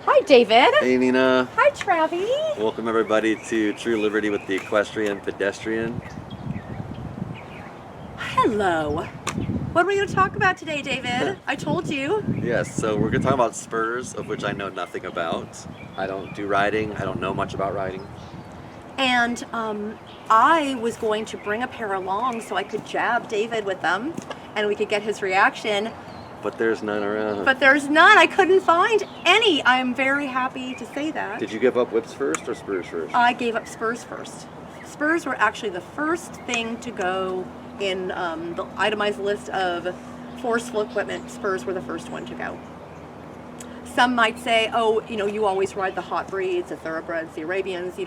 Hi, David. Hey, Nina. Hi, Travi. Welcome, everybody, to True Liberty with the Equestrian Pedestrian. Hello. What are we going to talk about today, David? I told you. Yes, so we're going to talk about spurs, of which I know nothing about. I don't do riding. I don't know much about riding. And I was going to bring a pair along so I could jab David with them and we could get his reaction. But there's none around. But there's none. I couldn't find any. I'm very happy to say that. Did you give up whips first or spurs first? I gave up spurs first. Spurs were actually the first thing to go in the itemized list of forceful equipment. Spurs were the first one to go. Some might say, oh, you know, you always ride the hot breeds, the thoroughbreds, the Arabians. You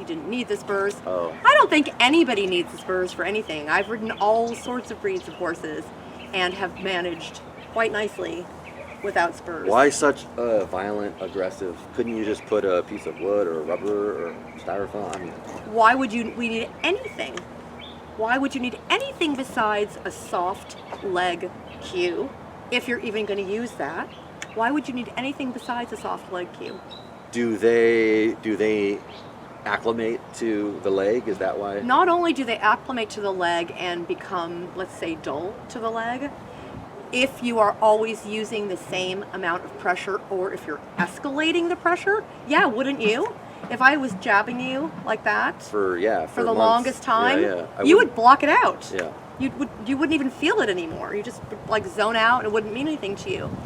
didn't need the spurs. Oh. I don't think anybody needs the spurs for anything. I've ridden all sorts of breeds of horses and have managed quite nicely without spurs. Why such violent, aggressive? Couldn't you just put a piece of wood or rubber or styrofoam? I mean, why would we need anything? Why would you need anything besides a soft leg cue, if you're even going to use that? Why would you need anything besides a soft leg cue? Do they acclimate to the leg? Is that why? Not only do they acclimate to the leg and become, let's say, dull to the leg, if you are always using the same amount of pressure or if you're escalating the pressure, yeah, wouldn't you? If I was jabbing you like that for the months, longest time, yeah, you would block it out. Yeah. You wouldn't even feel it anymore. You just would, like, zone out and it wouldn't mean anything to you.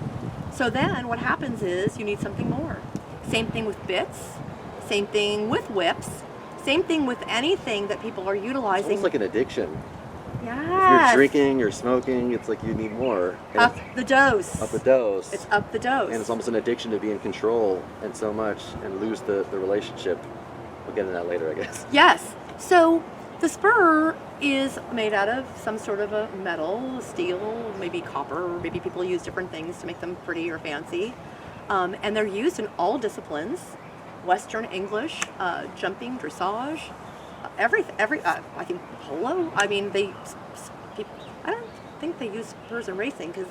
So then what happens is you need something more. Same thing with bits, same thing with whips, same thing with anything that people are utilizing. It's almost like an addiction. Yes. If you're drinking or smoking, it's like you need more. And up the dose. Up the dose. It's up the dose. And it's almost an addiction to be in control and so much and lose the relationship. We'll get into that later, I guess. Yes. So the spur is made out of some sort of a metal, steel, maybe copper, or maybe people use different things to make them pretty or fancy. And they're used in all disciplines: Western English, jumping, dressage, I think polo. I mean, I don't think they use spurs in racing because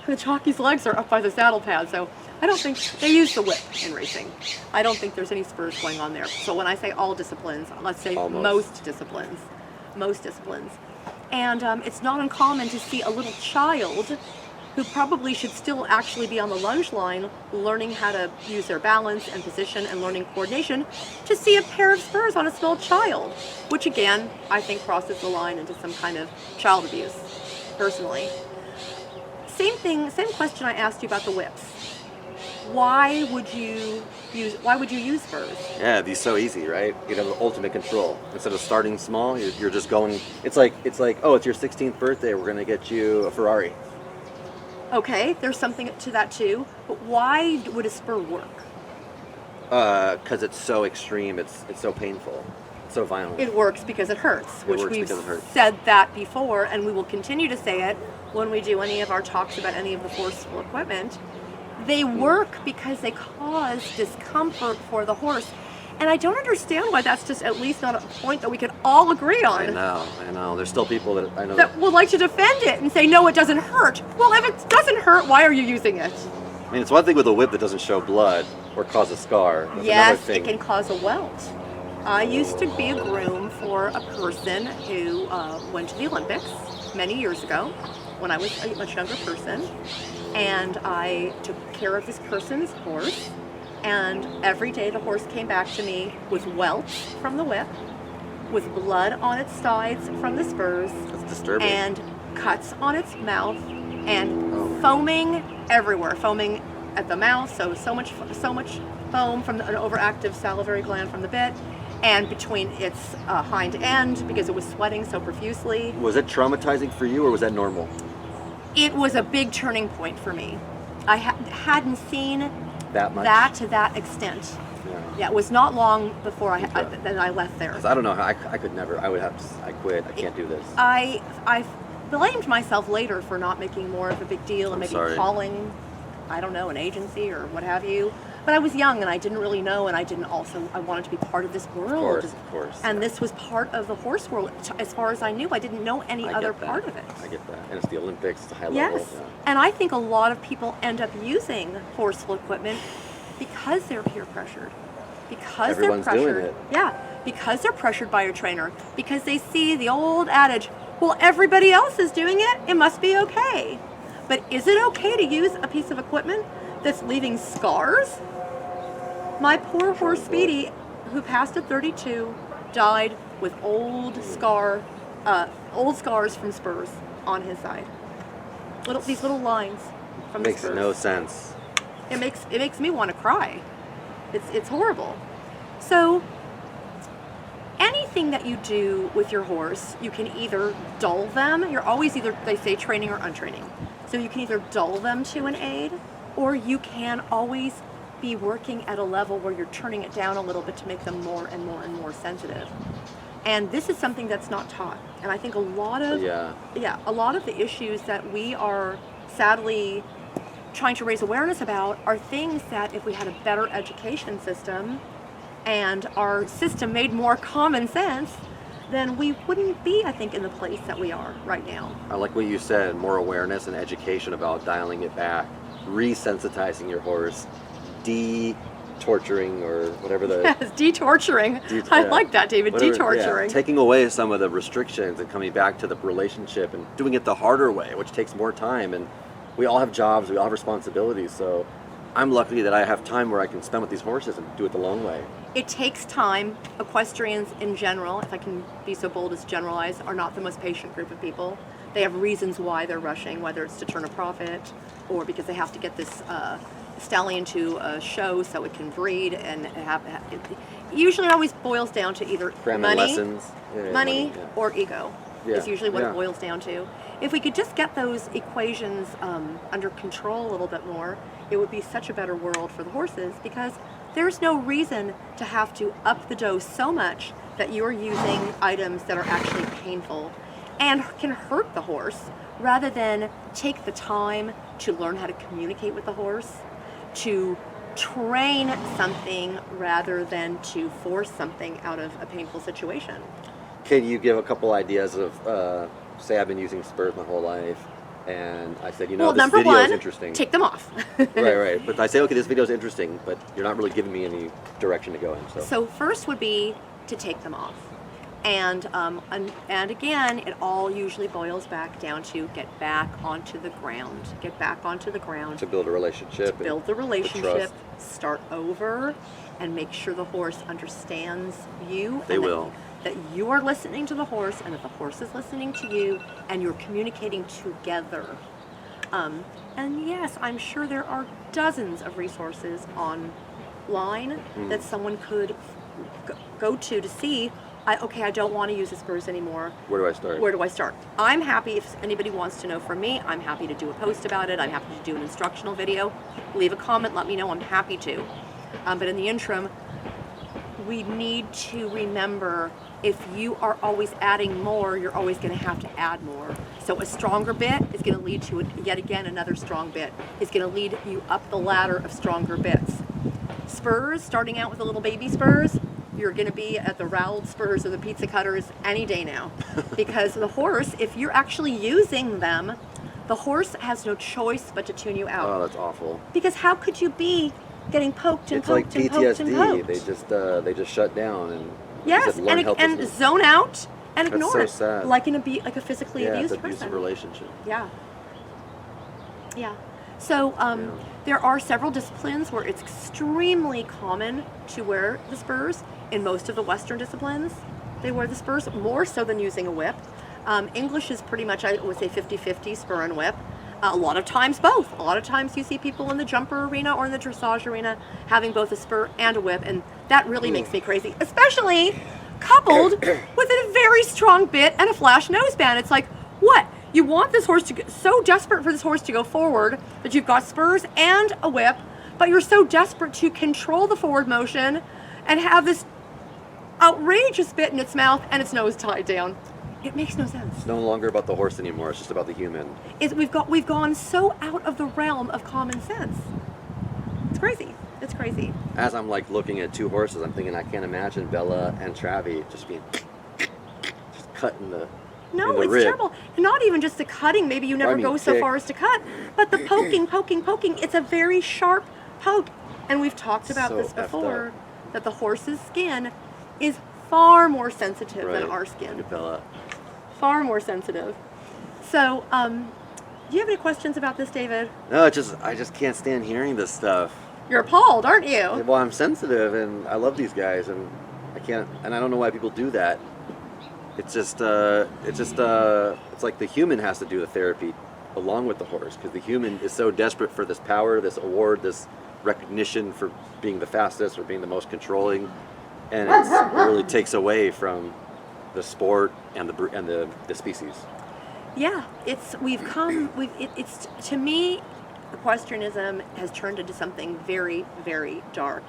the jockey's legs are up by the saddle pad. So I don't think they use the whip in racing. I don't think there's any spurs going on there. So when I say all disciplines, let's say most disciplines. And it's not uncommon to see a little child who probably should still actually be on the lunge line learning how to use their balance and position and learning coordination, to see a pair of spurs on a small child, which again, I think crosses the line into some kind of child abuse, personally. Same question I asked you about the whips. Why would you use spurs? Yeah, it'd be so easy, right? You'd have the ultimate control. Instead of starting small, you're just going. It's like, oh, it's your 16th birthday. We're gonna get you a Ferrari. Okay, there's something to that too. But why would a spur work? Because it's so extreme. It's so painful. It's so violent. It works because it hurts, which we've said that before, and we will continue to say it when we do any of our talks about any of the forceful equipment. They work because they cause discomfort for the horse. And I don't understand why that's just at least not a point that we can all agree on. I know. There's still people that I know that would like to defend it and say, no, it doesn't hurt. Well, if it doesn't hurt, why are you using it? I mean, it's one thing with a whip that doesn't show blood or cause a scar. That's yes, it can cause a welt. I used to be a groom for a person who went to the Olympics many years ago when I was a much younger person. And I took care of this person's horse. And every day the horse came back to me with welts from the whip, with blood on its sides from the spurs. That's disturbing. And cuts on its mouth, and foaming everywhere. Foaming at the mouth, so much foam from an overactive salivary gland from the bit, and between its hind end because it was sweating so profusely. Was it traumatizing for you, or was that normal? It was a big turning point for me. I hadn't seen that to that extent. Yeah, it was not long before that I left there. 'Cause I don't know how I could never. I quit. I can't do this. I blamed myself later for not making more of a big deal and maybe calling, I don't know, an agency or what have you. But I was young and I didn't really know, and I wanted to be part of this world. Of course. And this was part of the horse world. As far as I knew, I didn't know any other part of it. I get that. And it's the Olympics, it's a high level. Yes. Yeah. And I think a lot of people end up using forceful equipment Because they're peer pressured. Because Everyone's they're doing pressured. it. Yeah, because they're pressured by a trainer. Because they see the old adage, well, everybody else is doing it, it must be okay. But is it okay to use a piece of equipment that's leaving scars? My poor horse Speedy, who passed at 32, died with old scars from spurs on his side. These little lines from the Makes spurs. no sense. It makes me want to cry. It's horrible. So anything that you do with your horse, you can either dull them. You're always either, they say, training or untraining. So you can either dull them to an aid, or you can always be working at a level where you're turning it down a little bit to make them more and more and more sensitive. And this is something that's not taught. And I think a lot of a lot of the issues that we are sadly trying to raise awareness about are things that if we had a better education system and our system made more common sense, then we wouldn't be, I think, in the place that we are right now. I like what you said, more awareness and education about dialing it back, resensitizing your horse, de-torturing or whatever the... Yes, de-torturing. I like that, David, de-torturing. Taking away some of the restrictions and coming back to the relationship and doing it the harder way, which takes more time. And we all have jobs, we all have responsibilities, so I'm lucky that I have time where I can spend with these horses and do it the long way. It takes time. Equestrians in general, if I can be so bold as to generalize, are not the most patient group of people. They have reasons why they're rushing, whether it's to turn a profit or because they have to get this stallion to a show so it can breed, and usually it always boils down to either money or ego. Is usually what it boils down to. If we could just get those equations under control a little bit more, it would be such a better world for the horses, because there's no reason to have to up the dose so much that you're using items that are actually painful and can hurt the horse, rather than take the time to learn how to communicate with the horse, to train something rather than to force something out of a painful situation. Can you give a couple ideas of, say I've been using spurs my whole life, and I said, this video is interesting. Take them off. Right. But I say, okay, this video is interesting, but you're not really giving me any direction to go in. So first would be to take them off. And again, it all usually boils back down to get back onto the ground. Get back onto the ground. To build a relationship. To build the relationship. Start over and make sure the horse understands you. They will. That you are listening to the horse and that the horse is listening to you, and you're communicating together. And yes, I'm sure there are dozens of resources online that someone could go to see, I don't want to use the spurs anymore. Where do I start? Where do I start? I'm happy, if anybody wants to know from me, I'm happy to do a post about it. I'm happy to do an instructional video. Leave a comment, let me know, I'm happy to. But in the interim, we need to remember, if you are always adding more, you're always going to have to add more. So a stronger bit is going to lead to, yet again, another strong bit. It's going to lead you up the ladder of stronger bits. Spurs, starting out with the little baby spurs, you're going to be at the roweled spurs or the pizza cutters any day now. Because the horse, if you're actually using them, the horse has no choice but to tune you out. Oh, that's awful. Because how could you be getting poked and it's poked like and poked and PTSD. poked? They just shut down and and zone out and ignore That's so sad. like a physically abused it's an abusive person. relationship. Yeah. So there are several disciplines where it's extremely common to wear the spurs. In most of the Western disciplines, they wear the spurs more so than using a whip. English is pretty much, I would say, 50-50 spur and whip. A lot of times both. A lot of times you see people in the jumper arena or in the dressage arena having both a spur and a whip, and that really makes me crazy, especially coupled with a very strong bit and a flash noseband. It's like, what? You want this horse to go, so desperate for this horse to go forward that you've got spurs and a whip, but you're so desperate to control the forward motion and have this outrageous bit in its mouth and its nose tied down. It makes no sense. It's no longer about the horse anymore. It's just about the human. We've gone so out of the realm of common sense. It's crazy. It's crazy. As I'm like looking at two horses, I'm thinking I can't imagine Bella and Travi just being just cutting the it's rib. terrible. Not even just the cutting. Maybe you never go so far as to cut, but the poking. It's a very sharp poke. And we've talked about So this effed before, that the horse's skin is far more sensitive than Right. our skin. Capella. Far more sensitive. So, do you have any questions about this, David? No, I just can't stand hearing this stuff. You're appalled, aren't you? Well, I'm sensitive, and I love these guys, and I can't, and I don't know why people do that. It's like the human has to do the therapy along with the horse, because the human is so desperate for this power, this award, this recognition for being the fastest or being the most controlling, and it really takes away from the sport and the species. Yeah, it's to me, equestrianism has turned into something very, very dark.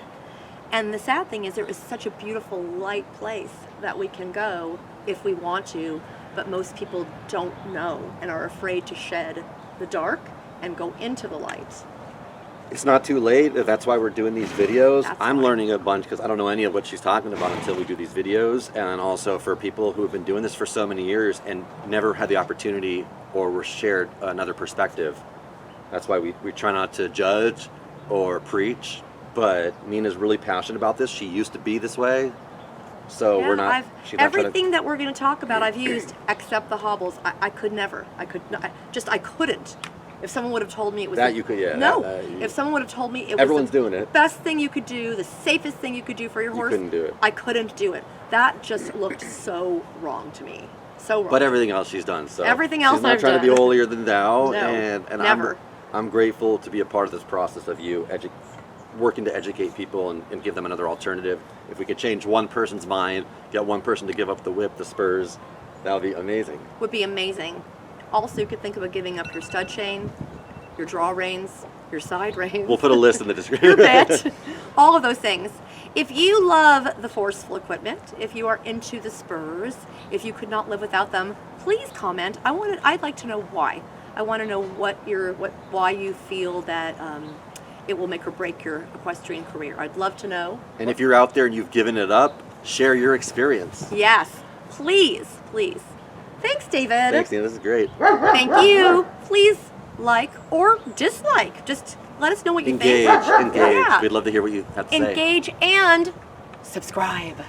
And the sad thing is there is such a beautiful light place that we can go if we want to, but most people don't know and are afraid to shed the dark and go into the light. It's not too late. That's why we're doing these videos. That's I'm why. learning a bunch because I don't know any of what she's talking about until we do these videos. And also for people who have been doing this for so many years and never had the opportunity or were shared another perspective. That's why we try not to judge or preach. But Nina's really passionate about this. She used to be this way. So we're not. She's not everything that we're going to talk about I've used except the hobbles. I could never. I couldn't. If someone would have told me it was That you could, yeah. No. that If someone would have told me it Everyone's was the doing it. best thing you could do, the safest thing you could do for your horse, couldn't do it. I couldn't do it. That just looked so wrong to me. So wrong. But everything else she's done. So Everything else she's not I've trying to be done. holier than thou. No, and never. I'm grateful to be a part of this process of you working to educate people and give them another alternative. If we could change one person's mind, get one person to give up the whip, the spurs, that would be amazing. Would be amazing. Also, you could think about giving up your stud chain, your draw reins, your side reins. We'll put a list in the description. your bit, all of those things. If you love the forceful equipment, if you are into the spurs, if you could not live without them, please comment. I'd like to know why. I want to know why you feel that it will make or break your equestrian career. I'd love to know. And if you're out there and you've given it up, share your experience. Yes, please. Thanks, David. Thanks, Nina. This is great. Thank you. Please like or dislike. Just let us know what you think. Engage. Yeah. We'd love to hear what you have to say. Engage and subscribe.